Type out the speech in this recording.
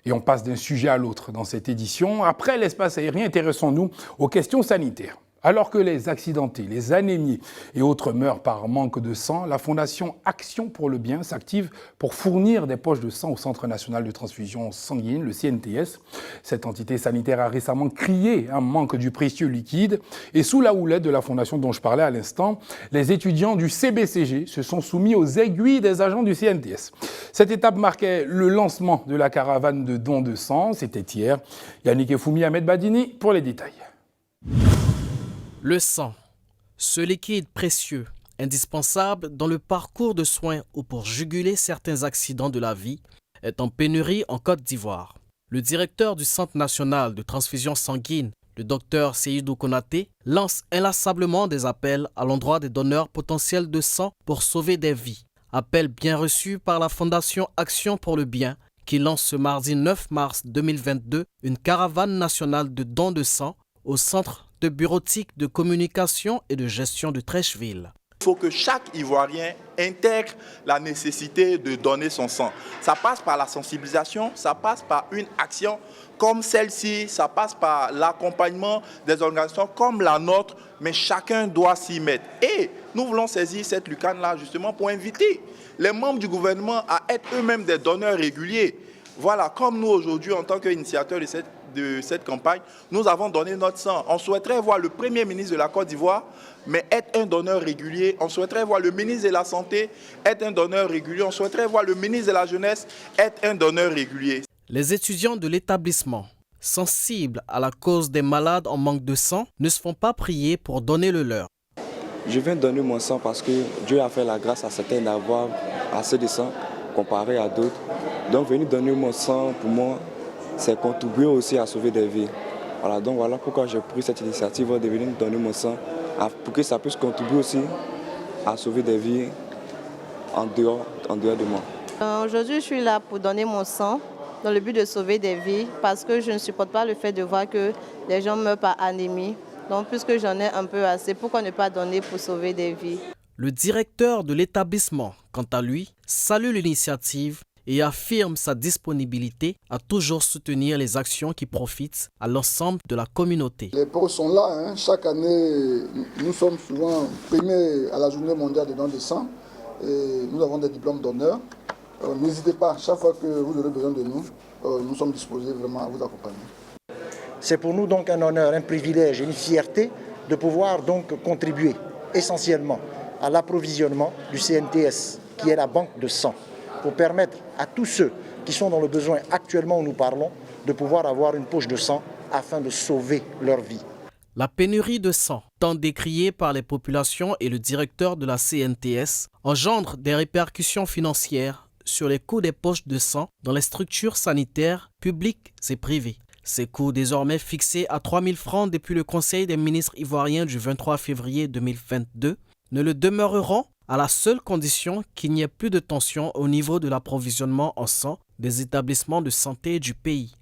Et on passe d'un sujet à l'autre dans cette édition. Après l'espace aérien, intéressons-nous aux questions sanitaires. Alors que les accidentés, les anémiés et autres meurent par manque de sang, la Fondation Action pour le Bien s'active pour fournir des poches de sang au Centre national de transfusion sanguine, le CNTS. Cette entité sanitaire a récemment crié un manque du précieux liquide. Et sous la houlette de la Fondation dont je parlais à l'instant, les étudiants du CBCG se sont soumis aux aiguilles des agents du CNTS. Cette étape marquait le lancement de la caravane de dons de sang. C'était hier. Yannick Efoumi, Ahmed Badini pour les détails. Le sang, ce liquide précieux, indispensable dans le parcours de soins ou pour juguler certains accidents de la vie, est en pénurie en Côte d'Ivoire. Le directeur du Centre national de transfusion sanguine, le Dr Seydou Konaté, lance inlassablement des appels à l'endroit des donneurs potentiels de sang pour sauver des vies. Appel bien reçu par la Fondation Action pour le Bien, qui lance ce mardi 9 mars 2022 une caravane nationale de dons de sang au centre de bureautique de communication et de gestion de Trècheville. Il faut que chaque Ivoirien intègre la nécessité de donner son sang. Ça passe par la sensibilisation, ça passe par une action comme celle-ci, ça passe par l'accompagnement des organisations comme la nôtre, mais chacun doit s'y mettre. Et nous voulons saisir cette lucane-là justement pour inviter les membres du gouvernement à être eux-mêmes des donneurs réguliers. Voilà, comme nous aujourd'hui, en tant qu'initiateurs de cette campagne, nous avons donné notre sang. On souhaiterait voir le Premier ministre de la Côte d'Ivoire, mais être un donneur régulier. On souhaiterait voir le ministre de la Santé être un donneur régulier. On souhaiterait voir le ministre de la Jeunesse être un donneur régulier. Les étudiants de l'établissement, sensibles à la cause des malades en manque de sang, ne se font pas prier pour donner le leur. Je viens donner mon sang parce que Dieu a fait la grâce à certains d'avoir assez de sang comparé à d'autres. Donc venir donner mon sang, pour moi, c'est contribuer aussi à sauver des vies. Voilà pourquoi j'ai pris cette initiative de venir donner mon sang, pour que ça puisse contribuer aussi à sauver des vies en dehors de moi. Aujourd'hui, je suis là pour donner mon sang dans le but de sauver des vies parce que je ne supporte pas le fait de voir que les gens meurent par anémie. Donc, puisque j'en ai un peu assez, pourquoi ne pas donner pour sauver des vies? Le directeur de l'établissement, quant à lui, salue l'initiative et affirme sa disponibilité à toujours soutenir les actions qui profitent à l'ensemble de la communauté. Les poches sont là. Chaque année, nous sommes souvent primés à la journée mondiale des dons de sang. Et nous avons des diplômes d'honneur. N'hésitez pas, chaque fois que vous aurez besoin de nous, nous sommes disposés vraiment à vous accompagner. C'est pour nous donc un honneur, un privilège et une fierté de pouvoir donc contribuer essentiellement à l'approvisionnement du CNTS, qui est la banque de sang, pour permettre à tous ceux qui sont dans le besoin actuellement où nous parlons de pouvoir avoir une poche de sang afin de sauver leur vie. La pénurie de sang, tant décriée par les populations et le directeur de la CNTS, engendre des répercussions financières sur les coûts des poches de sang dans les structures sanitaires publiques et privées. Ces coûts, désormais fixés à 3 000 francs depuis le Conseil des ministres ivoiriens du 23 février 2022, ne le demeureront à la seule condition qu'il n'y ait plus de tension au niveau de l'approvisionnement en sang des établissements de santé du pays.